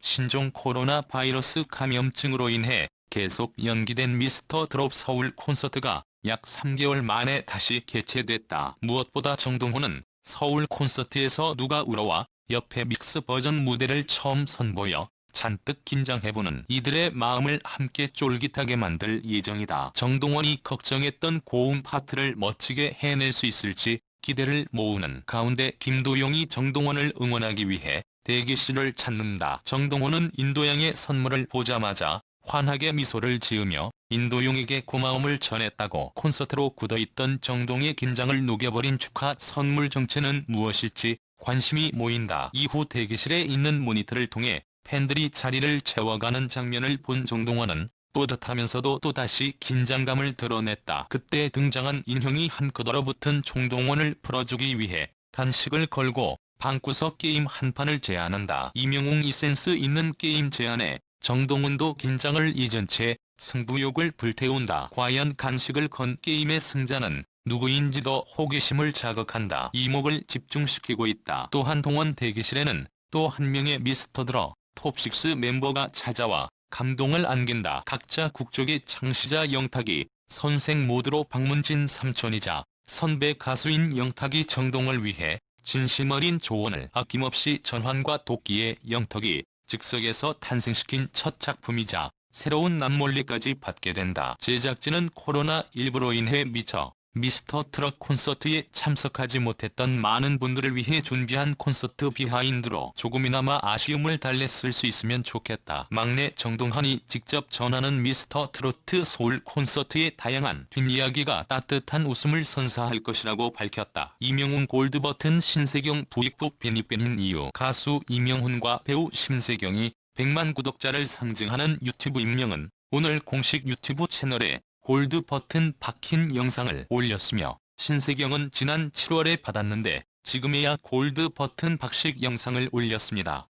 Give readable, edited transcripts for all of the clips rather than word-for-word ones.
신종 코로나 바이러스 감염증으로 인해 계속 연기된 미스터 드롭 서울 콘서트가 약 3개월 만에 다시 개최됐다. 무엇보다 정동원은 서울 콘서트에서 누가 울어와 옆에 믹스 버전 무대를 처음 선보여 잔뜩 긴장해보는 이들의 마음을 함께 쫄깃하게 만들 예정이다. 정동원이 걱정했던 고음 파트를 멋지게 해낼 수 있을지 기대를 모으는 가운데 김도영이 정동원을 응원하기 위해 대기실을 찾는다. 정동원은 인도양의 선물을 보자마자 환하게 미소를 지으며 인도용에게 고마움을 전했다고. 콘서트로 굳어있던 정동의 긴장을 녹여버린 축하 선물 정체는 무엇일지 관심이 모인다. 이후 대기실에 있는 모니터를 통해 팬들이 자리를 채워가는 장면을 본 정동원은 뿌듯하면서도 또다시 긴장감을 드러냈다. 그때 등장한 인형이 한껏 얼어붙은 정동원을 풀어주기 위해 단식을 걸고 방구석 게임 한 판을 제안한다. 이명웅이 센스 있는 게임 제안에 정동원도 긴장을 잊은 채 승부욕을 불태운다. 과연 간식을 건 게임의 승자는 누구인지도 호기심을 자극한다. 이목을 집중시키고 있다. 또한 동원 대기실에는 또 한 명의 미스터 드롭 톱6 멤버가 찾아와 감동을 안긴다. 각자 국적의 창시자 영탁이 선생 모드로 박문진 삼촌이자 선배 가수인 영탁이 정동을 위해 진심 어린 조언을 아낌없이 전환과 도끼의 영탁이 즉석에서 탄생시킨 첫 작품이자 새로운 남몰리까지 받게 된다. 제작진은 코로나19로 인해 미처 미스터 트롯 콘서트에 참석하지 못했던 많은 분들을 위해 준비한 콘서트 비하인드로 조금이나마 아쉬움을 달랬을 수 있으면 좋겠다. 막내 정동환이 직접 전하는 미스터 트로트 서울 콘서트의 다양한 뒷이야기가 따뜻한 웃음을 선사할 것이라고 밝혔다. 이명훈 골드버튼 신세경 부익부 베니벤인 이유. 가수 이명훈과 배우 신세경이 100만 구독자를 상징하는 유튜브 임명은 오늘 공식 유튜브 채널에 골드 버튼 박힌 영상을 올렸으며 신세경은 지난 7월에 받았는데 지금에야 골드 버튼 박식 영상을 올렸습니다.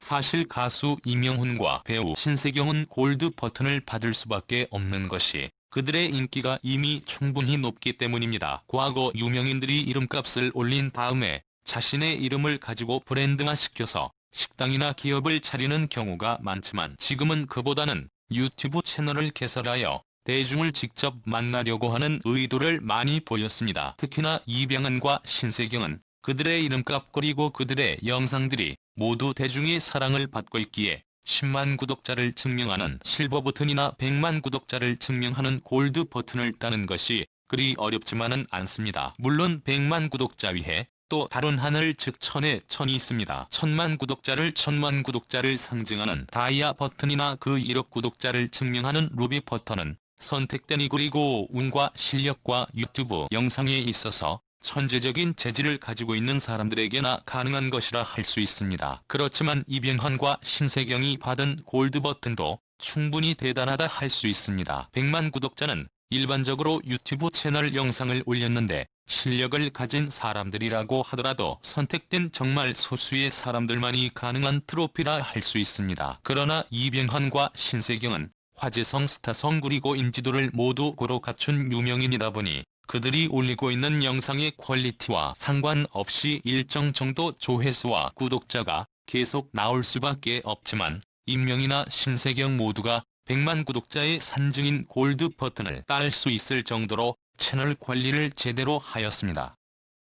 사실 가수 이명훈과 배우 신세경은 골드 버튼을 받을 수밖에 없는 것이 그들의 인기가 이미 충분히 높기 때문입니다. 과거 유명인들이 이름값을 올린 다음에 자신의 이름을 가지고 브랜드화시켜서 식당이나 기업을 차리는 경우가 많지만 지금은 그보다는 유튜브 채널을 개설하여 대중을 직접 만나려고 하는 의도를 많이 보였습니다. 특히나 이병헌과 신세경은 그들의 이름값 그리고 그들의 영상들이 모두 대중의 사랑을 받고 있기에 10만 구독자를 증명하는 실버 버튼이나 100만 구독자를 증명하는 골드 버튼을 따는 것이 그리 어렵지만은 않습니다. 물론 100만 구독자 위에 또 다른 하늘 즉 천의 천이 있습니다. 1000만 구독자를 상징하는 다이아 버튼이나 그 1억 구독자를 증명하는 루비 버튼은 선택된 그리고 운과 실력과 유튜브 영상에 있어서 천재적인 재질을 가지고 있는 사람들에게나 가능한 것이라 할 수 있습니다. 그렇지만 이병헌과 신세경이 받은 골드 버튼도 충분히 대단하다 할 수 있습니다. 100만 구독자는 일반적으로 유튜브 채널 영상을 올렸는데 실력을 가진 사람들이라고 하더라도 선택된 정말 소수의 사람들만이 가능한 트로피라 할 수 있습니다. 그러나 이병헌과 신세경은 화제성, 스타성 그리고 인지도를 모두 고루 갖춘 유명인이다 보니 그들이 올리고 있는 영상의 퀄리티와 상관없이 일정 정도 조회수와 구독자가 계속 나올 수밖에 없지만 임명이나 신세경 모두가 100만 구독자의 산증인 골드 버튼을 딸 수 있을 정도로 채널 관리를 제대로 하였습니다.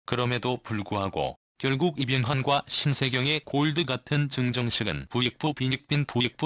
그럼에도 불구하고 결국 이병헌과 신세경의 골드 같은 증정식은 부익부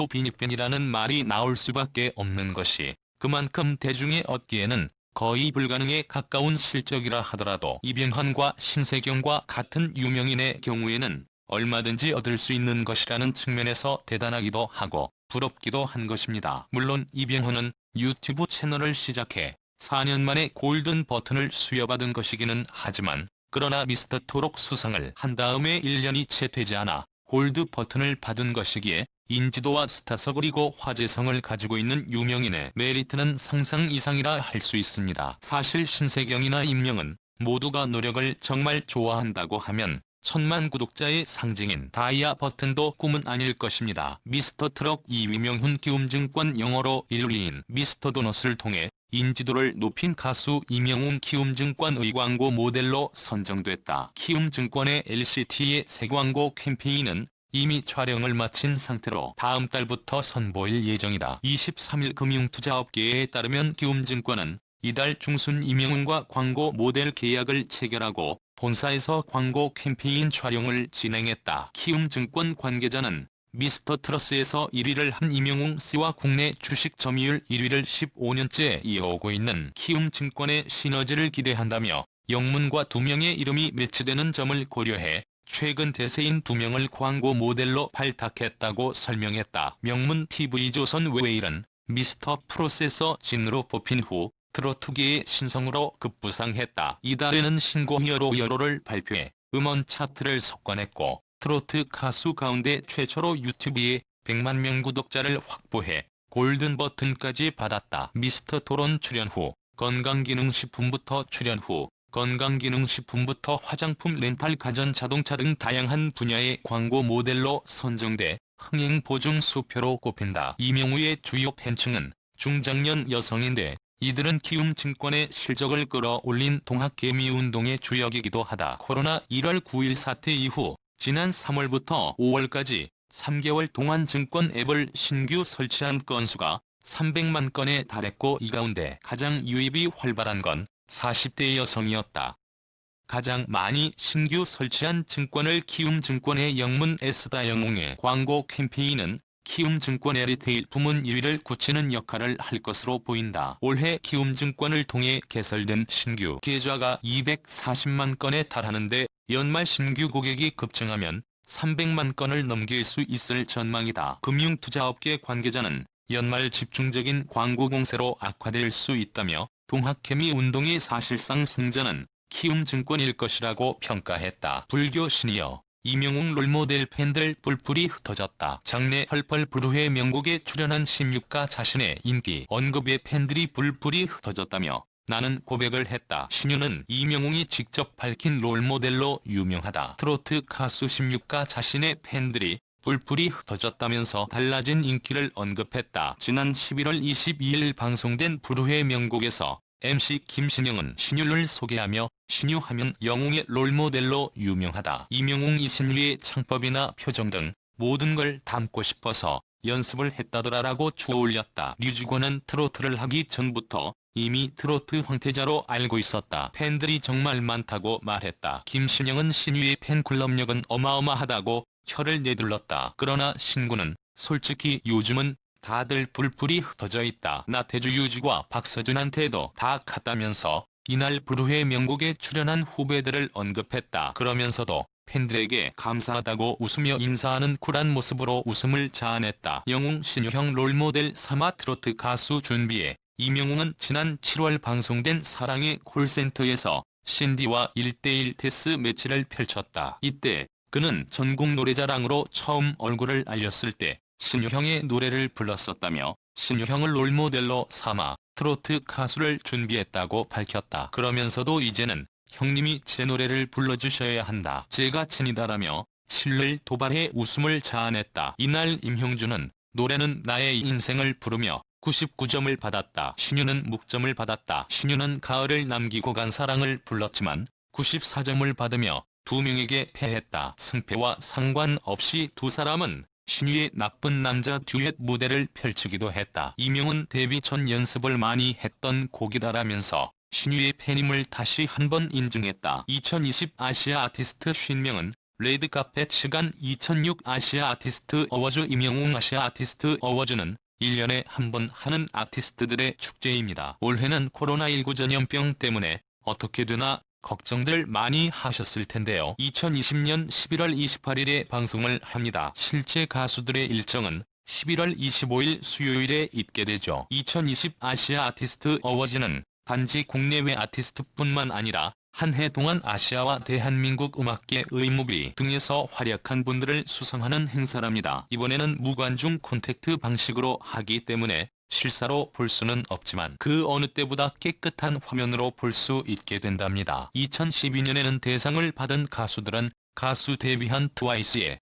빈익빈이라는 말이 나올 수밖에 없는 것이 그만큼 대중의 얻기에는 거의 불가능에 가까운 실적이라 하더라도 이병헌과 신세경과 같은 유명인의 경우에는 얼마든지 얻을 수 있는 것이라는 측면에서 대단하기도 하고 부럽기도 한 것입니다. 물론 이병헌은 유튜브 채널을 시작해 4년 만에 골든 버튼을 수여받은 것이기는 하지만 그러나 미스터 트롯 수상을 한 다음에 1년이 채 되지 않아 골드 버튼을 받은 것이기에 인지도와 스타성 그리고 화제성을 가지고 있는 유명인의 메리트는 상상 이상이라 할 수 있습니다. 사실 신세경이나 임명은 모두가 노력을 정말 좋아한다고 하면 천만 구독자의 상징인 다이아 버튼도 꿈은 아닐 것입니다. 미스터트럭 이위명훈 키움증권 영어로 1위인 미스터도넛을 통해 인지도를 높인 가수 이명웅 키움증권의 광고 모델로 선정됐다. 키움증권의 LCT의 새 광고 캠페인은 이미 촬영을 마친 상태로 다음 달부터 선보일 예정이다. 23일 금융투자업계에 따르면 키움증권은 이달 중순 이명웅과 광고 모델 계약을 체결하고 본사에서 광고 캠페인 촬영을 진행했다. 키움증권 관계자는 미스터트러스에서 1위를 한 이명웅 씨와 국내 주식 점유율 1위를 15년째 이어오고 있는 키움증권의 시너지를 기대한다며 영문과 2명의 이름이 매치되는 점을 고려해 최근 대세인 2명을 광고 모델로 발탁했다고 설명했다. 명문 TV조선 웨일은 미스터 프로세서 진으로 뽑힌 후 트로트계의 신성으로 급부상했다. 이달에는 신곡 여로여로를 발표해 음원 차트를 석권했고 트로트 가수 가운데 최초로 유튜브에 100만 명 구독자를 확보해 골든 버튼까지 받았다. 미스터 토론 출연 후 건강기능식품부터 화장품 렌탈 가전자동차 등 다양한 분야의 광고 모델로 선정돼 흥행 보증 수표로 꼽힌다. 이명웅의 주요 팬층은 중장년 여성인데 이들은 키움증권의 실적을 끌어올린 동학개미운동의 주역이기도 하다. 코로나 1월 9일 사태 이후 지난 3월부터 5월까지 3개월 동안 증권 앱을 신규 설치한 건수가 300만 건에 달했고 이 가운데 가장 유입이 활발한 건 40대 여성이었다. 가장 많이 신규 설치한 증권을 키움증권의 영문 S다. 영웅의 광고 캠페인은 키움증권의 리테일 부문 1위를 굳히는 역할을 할 것으로 보인다. 올해 키움증권을 통해 개설된 신규 계좌가 240만 건에 달하는데 연말 신규 고객이 급증하면 300만 건을 넘길 수 있을 전망이다. 금융투자업계 관계자는 연말 집중적인 광고 공세로 악화될 수 있다며 동학개미운동의 사실상 승자는 키움증권일 것이라고 평가했다. 불교 신이여 이명웅 롤모델 팬들 뿔뿔이 흩어졌다. 장래 펄펄 불후의 명곡에 출연한 16가 자신의 인기 언급에 팬들이 뿔뿔이 흩어졌다며 나는 고백을 했다. 신유는 이명웅이 직접 밝힌 롤모델로 유명하다. 트로트 가수 16가 자신의 팬들이 뿔뿔이 흩어졌다면서 달라진 인기를 언급했다. 지난 11월 22일 방송된 불후의 명곡에서 MC 김신영은 신유를 소개하며 신유 하면 영웅의 롤모델로 유명하다. 이명웅이 신유의 창법이나 표정 등 모든 걸 담고 싶어서 연습을 했다더라라고 추올렸다. 류지권은 트로트를 하기 전부터 이미 트로트 황태자로 알고 있었다. 팬들이 정말 많다고 말했다. 김신영은 신유의 팬클럽력은 어마어마하다고 혀를 내둘렀다. 그러나 신구는 솔직히 요즘은 다들 뿔뿔이 흩어져 있다. 나태주 유지과 박서준한테도 다 갔다면서 이날 불후의 명곡에 출연한 후배들을 언급했다. 그러면서도 팬들에게 감사하다고 웃으며 인사하는 쿨한 모습으로 웃음을 자아냈다. 영웅 신유형 롤모델 삼아 트로트 가수 준비해 이명웅은 지난 7월 방송된 사랑의 콜센터에서 신디와 1대1 데스 매치를 펼쳤다. 이때 그는 전국 노래자랑으로 처음 얼굴을 알렸을 때 신유형의 노래를 불렀었다며 신유형을 롤모델로 삼아 트로트 가수를 준비했다고 밝혔다. 그러면서도 이제는 형님이 제 노래를 불러주셔야 한다. 제가 친이다라며 신뢰를 도발해 웃음을 자아냈다. 이날 임형준은 노래는 나의 인생을 부르며 99점을 받았다. 신유는 묵점을 받았다. 신유는 가을을 남기고 간 사랑을 불렀지만 94점을 받으며 2명에게 패했다. 승패와 상관없이 두 사람은 신유의 나쁜 남자 듀엣 무대를 펼치기도 했다. 이명은 데뷔 전 연습을 많이 했던 곡이다라면서 신유의 팬임을 다시 한번 인증했다. 2020 아시아 아티스트 50명은 레드카펫 시간 2006 아시아 아티스트 어워즈 이명웅 아시아 아티스트 어워즈는 1년에 한 번 하는 아티스트들의 축제입니다. 올해는 코로나19 전염병 때문에 어떻게 되나 걱정들 많이 하셨을 텐데요. 2020년 11월 28일에 방송을 합니다. 실제 가수들의 일정은 11월 25일 수요일에 있게 되죠. 2020 아시아 아티스트 어워즈는 단지 국내외 아티스트뿐만 아니라 한 해 동안 아시아와 대한민국 음악계 의무비 등에서 활약한 분들을 수상하는 행사랍니다. 이번에는 무관중 콘택트 방식으로 하기 때문에 실사로 볼 수는 없지만 그 어느 때보다 깨끗한 화면으로 볼 수 있게 된답니다. 2012년에는 대상을 받은 가수들은 가수 데뷔한 트와이스의